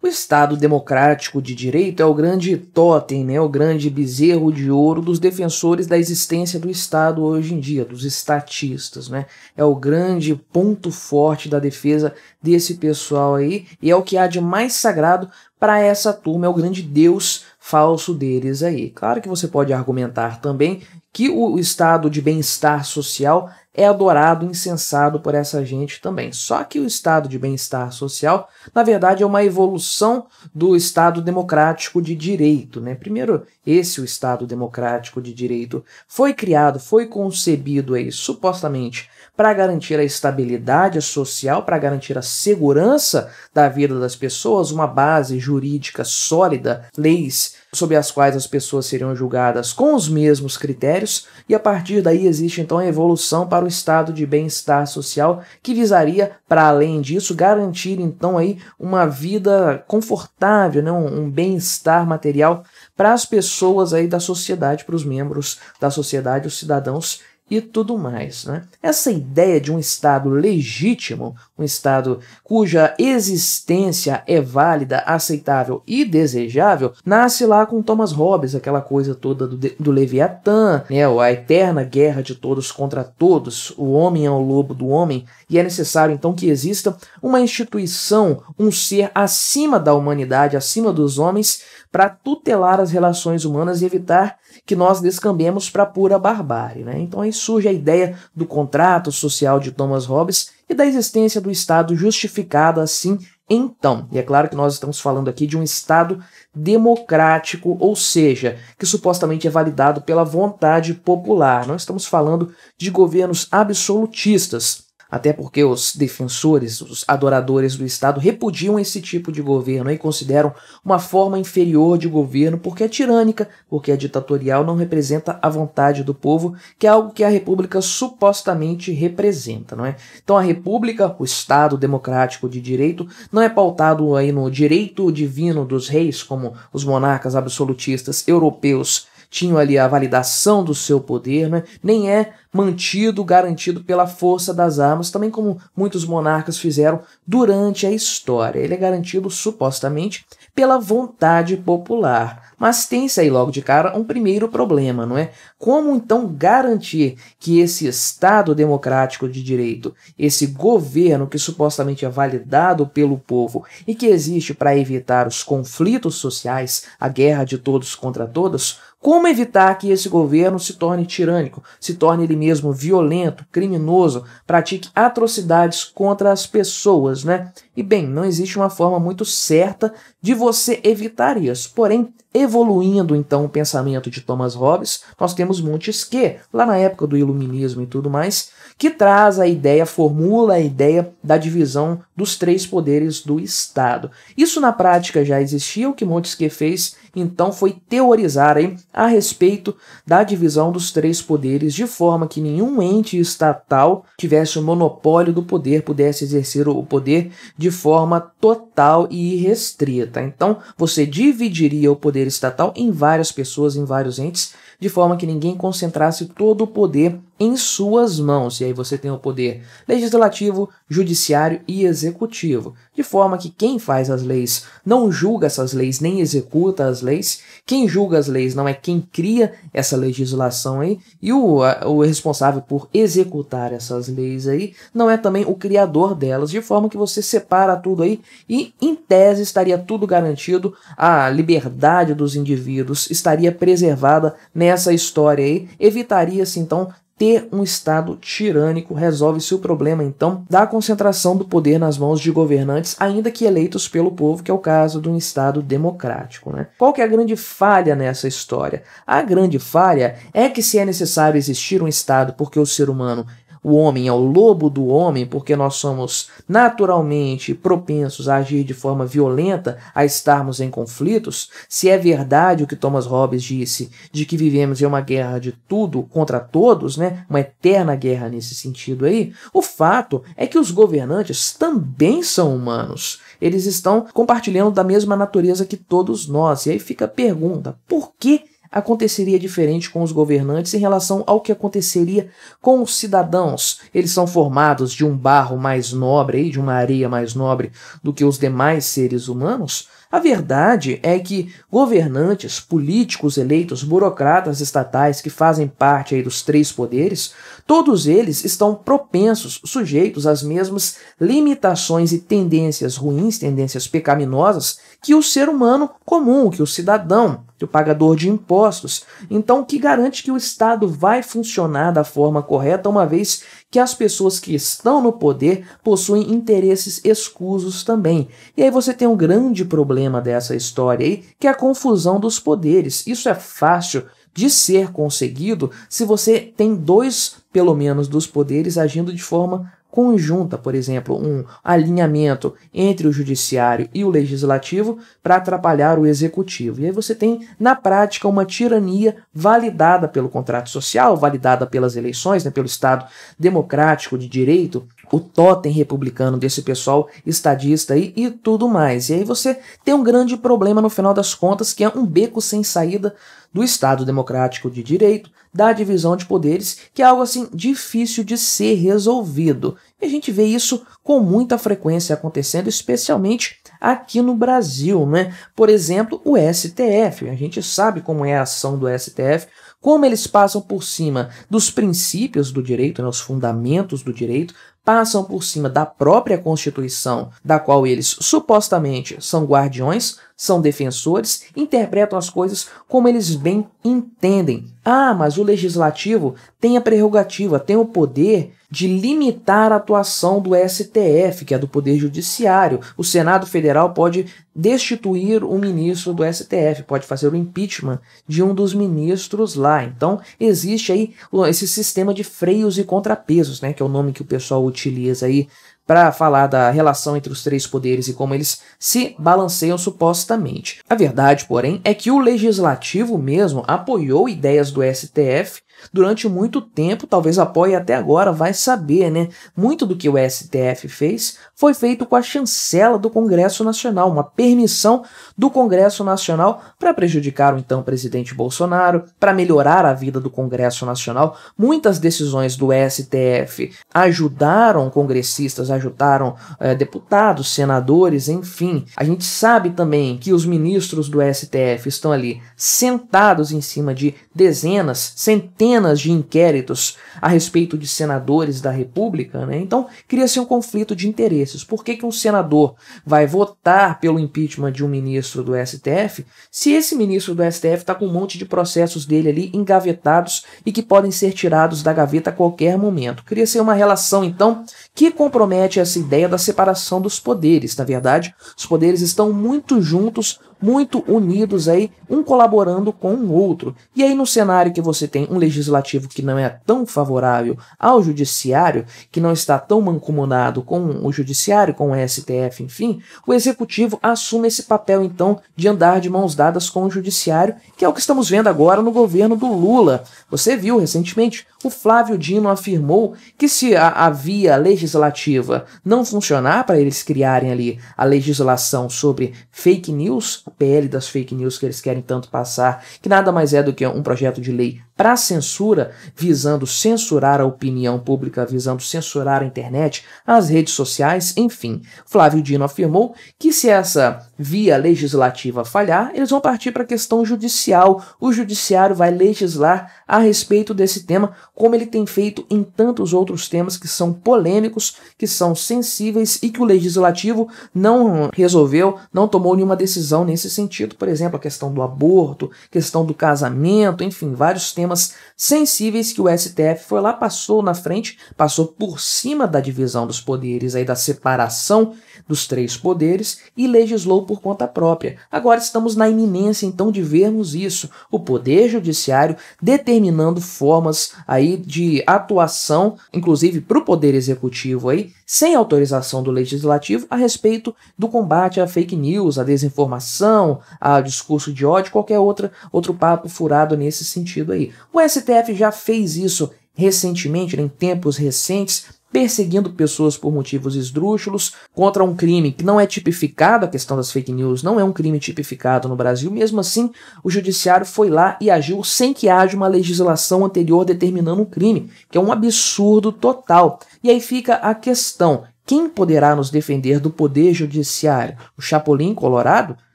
O Estado democrático de direito é o grande tótem, né, o grande bezerro de ouro dos defensores da existência do Estado hoje em dia, dos estatistas, né? É o grande ponto forte da defesa desse pessoal aí e é o que há de mais sagrado para essa turma, é o grande Deus falso deles aí. Claro que você pode argumentar também que o estado de bem-estar social é adorado e incensado por essa gente também. Só que o estado de bem-estar social, na verdade, é uma evolução do Estado democrático de direito, né? Primeiro, o Estado democrático de direito foi criado, foi concebido aí, supostamente, para garantir a estabilidade social, para garantir a segurança da vida das pessoas, uma base jurídica sólida, leis sob as quais as pessoas seriam julgadas com os mesmos critérios, e a partir daí existe então a evolução para o estado de bem-estar social, que visaria, para além disso, garantir então aí uma vida confortável, né? um bem-estar material para as pessoas aí da sociedade, para os membros da sociedade, os cidadãos e tudo mais, né? Essa ideia de um Estado legítimo, um Estado cuja existência é válida, aceitável e desejável, nasce lá com Thomas Hobbes, aquela coisa toda do Leviatã, né? A eterna guerra de todos contra todos, o homem é o lobo do homem, e é necessário então que exista uma instituição, um ser acima da humanidade, acima dos homens, para tutelar as relações humanas e evitar que nós descambemos para a pura barbárie, né? Então aí surge a ideia do contrato social de Thomas Hobbes e da existência do Estado justificado assim então. E é claro que nós estamos falando aqui de um Estado democrático, ou seja, que supostamente é validado pela vontade popular. Não estamos falando de governos absolutistas, até porque os defensores, os adoradores do Estado repudiam esse tipo de governo e consideram uma forma inferior de governo porque é tirânica, porque é ditatorial, não representa a vontade do povo, que é algo que a República supostamente representa, não é? Então a República, o Estado democrático de direito, não é pautado aí no direito divino dos reis, como os monarcas absolutistas europeus tinham ali a validação do seu poder, né? Nem é mantido, garantido pela força das armas, também como muitos monarcas fizeram durante a história. Ele é garantido, supostamente, pela vontade popular. Mas tem-se aí logo de cara um primeiro problema, não é? Como então garantir que esse Estado democrático de direito, esse governo que supostamente é validado pelo povo e que existe para evitar os conflitos sociais, a guerra de todos contra todos, como evitar que esse governo se torne tirânico, se torne ele mesmo violento, criminoso, pratique atrocidades contra as pessoas, né? E bem, não existe uma forma muito certa de você evitar isso. Porém, evoluindo então o pensamento de Thomas Hobbes, nós temos Montesquieu, lá na época do Iluminismo e tudo mais, que traz a ideia, formula a ideia da divisão dos três poderes do Estado. Isso na prática já existia, o que Montesquieu fez então foi teorizar aí a respeito da divisão dos três poderes, de forma que nenhum ente estatal tivesse o monopólio do poder, pudesse exercer o poder de forma total e irrestrita. Então, você dividiria o poder estatal em várias pessoas, em vários entes, de forma que ninguém concentrasse todo o poder em suas mãos. E aí você tem o poder legislativo, judiciário e executivo. De forma que quem faz as leis não julga essas leis, nem executa as leis. Quem julga as leis não é quem cria essa legislação aí. E o responsável por executar essas leis aí não é também o criador delas. De forma que você separa tudo aí e, em tese, estaria tudo garantido. A liberdade dos indivíduos estaria preservada nessa história aí. Evitaria-se, então, ter um Estado tirânico. Resolve-se o problema, então, da concentração do poder nas mãos de governantes, ainda que eleitos pelo povo, que é o caso de um Estado democrático, né? Qual que é a grande falha nessa história? A grande falha é que se é necessário existir um Estado porque o ser humano, o homem é o lobo do homem, porque nós somos naturalmente propensos a agir de forma violenta, a estarmos em conflitos, se é verdade o que Thomas Hobbes disse, de que vivemos em uma guerra de tudo contra todos, né? Uma eterna guerra nesse sentido aí, o fato é que os governantes também são humanos. Eles estão compartilhando da mesma natureza que todos nós. E aí fica a pergunta, por que aconteceria diferente com os governantes em relação ao que aconteceria com os cidadãos. Eles são formados de um barro mais nobre, de uma areia mais nobre do que os demais seres humanos? A verdade é que governantes, políticos eleitos, burocratas estatais que fazem parte aí dos três poderes, todos eles estão propensos, sujeitos às mesmas limitações e tendências ruins, tendências pecaminosas que o ser humano comum, que o cidadão, que o pagador de impostos. Então, o que garante que o Estado vai funcionar da forma correta, uma vez que as pessoas que estão no poder possuem interesses escusos também. E aí você tem um grande problema dessa história aí, que é a confusão dos poderes. Isso é fácil de ser conseguido se você tem dois, pelo menos, dos poderes agindo de forma conjunta, por exemplo, um alinhamento entre o judiciário e o legislativo para atrapalhar o executivo. E aí você tem, na prática, uma tirania validada pelo contrato social, validada pelas eleições, né, pelo Estado democrático de direito, o totem republicano desse pessoal estadista aí e tudo mais. E aí você tem um grande problema no final das contas, que é um beco sem saída do Estado democrático de direito, da divisão de poderes, que é algo assim difícil de ser resolvido. E a gente vê isso com muita frequência acontecendo, especialmente aqui no Brasil, né? Por exemplo, o STF. A gente sabe como é a ação do STF, como eles passam por cima dos princípios do direito, né, os fundamentos do direito, passam por cima da própria Constituição, da qual eles supostamente são guardiões, são defensores, interpretam as coisas como eles bem entendem. Ah, mas o legislativo tem a prerrogativa, tem o poder de limitar a atuação do STF, que é do Poder Judiciário. O Senado Federal pode destituir um ministro do STF, pode fazer o impeachment de um dos ministros lá. Então, existe aí esse sistema de freios e contrapesos, né, que é o nome que o pessoal utiliza aí para falar da relação entre os três poderes e como eles se balanceiam supostamente. A verdade, porém, é que o legislativo mesmo apoiou ideias do STF durante muito tempo, talvez apoie até agora, vai saber, né? Muito do que o STF fez foi feito com a chancela do Congresso Nacional, uma permissão do Congresso Nacional para prejudicar o então presidente Bolsonaro, para melhorar a vida do Congresso Nacional. Muitas decisões do STF ajudaram congressistas, ajudaram deputados, senadores, enfim. A gente sabe também que os ministros do STF estão ali sentados em cima de dezenas, centenas de inquéritos a respeito de senadores da República, né? Então, cria-se um conflito de interesses. Por que um senador vai votar pelo impeachment de um ministro do STF se esse ministro do STF está com um monte de processos dele ali engavetados e que podem ser tirados da gaveta a qualquer momento? Cria-se uma relação, então, que compromete essa ideia da separação dos poderes. Na verdade, os poderes estão muito juntos, muito unidos aí, um colaborando com o outro. E aí no cenário que você tem um legislativo que não é tão favorável ao judiciário, que não está tão mancomunado com o judiciário, com o STF, enfim, o executivo assume esse papel então de andar de mãos dadas com o judiciário, que é o que estamos vendo agora no governo do Lula. Você viu recentemente, o Flávio Dino afirmou que se a via legislativa não funcionar para eles criarem ali a legislação sobre fake news, o PL das fake news que eles querem tanto passar, que nada mais é do que um projeto de lei para censura, visando censurar a opinião pública, visando censurar a internet, as redes sociais, enfim. Flávio Dino afirmou que se essa via legislativa falhar, eles vão partir para a questão judicial. O judiciário vai legislar a respeito desse tema, como ele tem feito em tantos outros temas que são polêmicos, que são sensíveis e que o legislativo não resolveu, não tomou nenhuma decisão nesse sentido. Por exemplo, a questão do aborto, questão do casamento, enfim, vários temas sensíveis que o STF foi lá, passou na frente, passou por cima da divisão dos poderes, aí da separação dos três poderes e legislou por conta própria. Agora estamos na iminência então de vermos isso, o Poder Judiciário determinando formas aí de atuação, inclusive para o Poder Executivo aí, sem autorização do Legislativo, a respeito do combate à fake news, à desinformação, ao discurso de ódio, qualquer outro papo furado nesse sentido aí. O STF já fez isso recentemente, em tempos recentes, perseguindo pessoas por motivos esdrúxulos, contra um crime que não é tipificado, a questão das fake news não é um crime tipificado no Brasil, mesmo assim o judiciário foi lá e agiu sem que haja uma legislação anterior determinando um crime, que é um absurdo total. E aí fica a questão, quem poderá nos defender do poder judiciário? O Chapolin Colorado?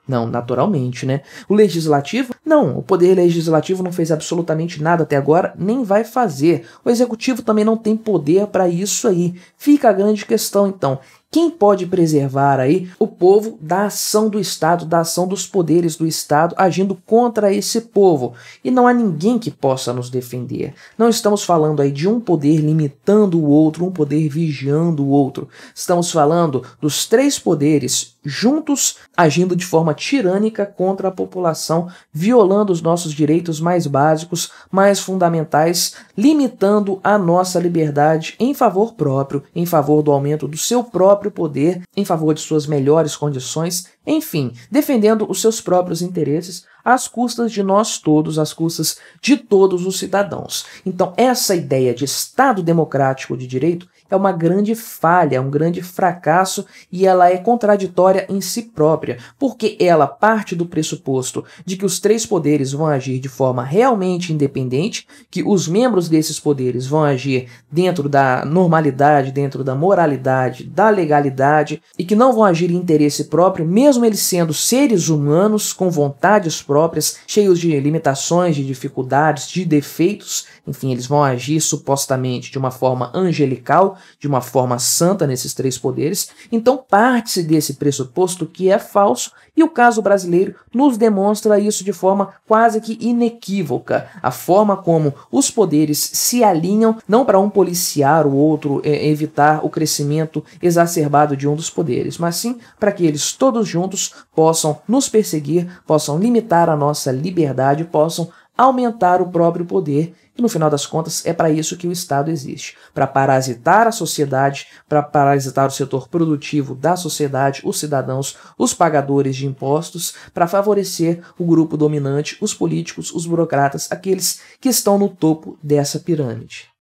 Não, naturalmente, né? O legislativo? Não, o poder legislativo não fez absolutamente nada até agora, nem vai fazer. O executivo também não tem poder para isso aí. Fica a grande questão, então. Quem pode preservar aí o povo da ação do Estado, da ação dos poderes do Estado agindo contra esse povo? E não há ninguém que possa nos defender. Não estamos falando aí de um poder limitando o outro, um poder vigiando o outro. Estamos falando dos três poderes juntos agindo de forma tirânica contra a população, violando os nossos direitos mais básicos, mais fundamentais, limitando a nossa liberdade em favor próprio, em favor do aumento do seu próprio poder, em favor de suas melhores condições, enfim, defendendo os seus próprios interesses às custas de nós todos, às custas de todos os cidadãos. Então, essa ideia de Estado democrático de direito é uma grande falha, um grande fracasso, e ela é contraditória em si própria, porque ela parte do pressuposto de que os três poderes vão agir de forma realmente independente, que os membros desses poderes vão agir dentro da normalidade, dentro da moralidade, da legalidade, e que não vão agir em interesse próprio, mesmo eles sendo seres humanos com vontades próprias, cheios de limitações, de dificuldades, de defeitos. Enfim, eles vão agir supostamente de uma forma angelical, de uma forma santa nesses três poderes. Então parte-se desse pressuposto que é falso, e o caso brasileiro nos demonstra isso de forma quase que inequívoca. A forma como os poderes se alinham, não para um policiar o outro, evitar o crescimento exacerbado de um dos poderes, mas sim para que eles todos juntos possam nos perseguir, possam limitar a nossa liberdade, possam aumentar o próprio poder. E no final das contas é para isso que o Estado existe, para parasitar a sociedade, para parasitar o setor produtivo da sociedade, os cidadãos, os pagadores de impostos, para favorecer o grupo dominante, os políticos, os burocratas, aqueles que estão no topo dessa pirâmide.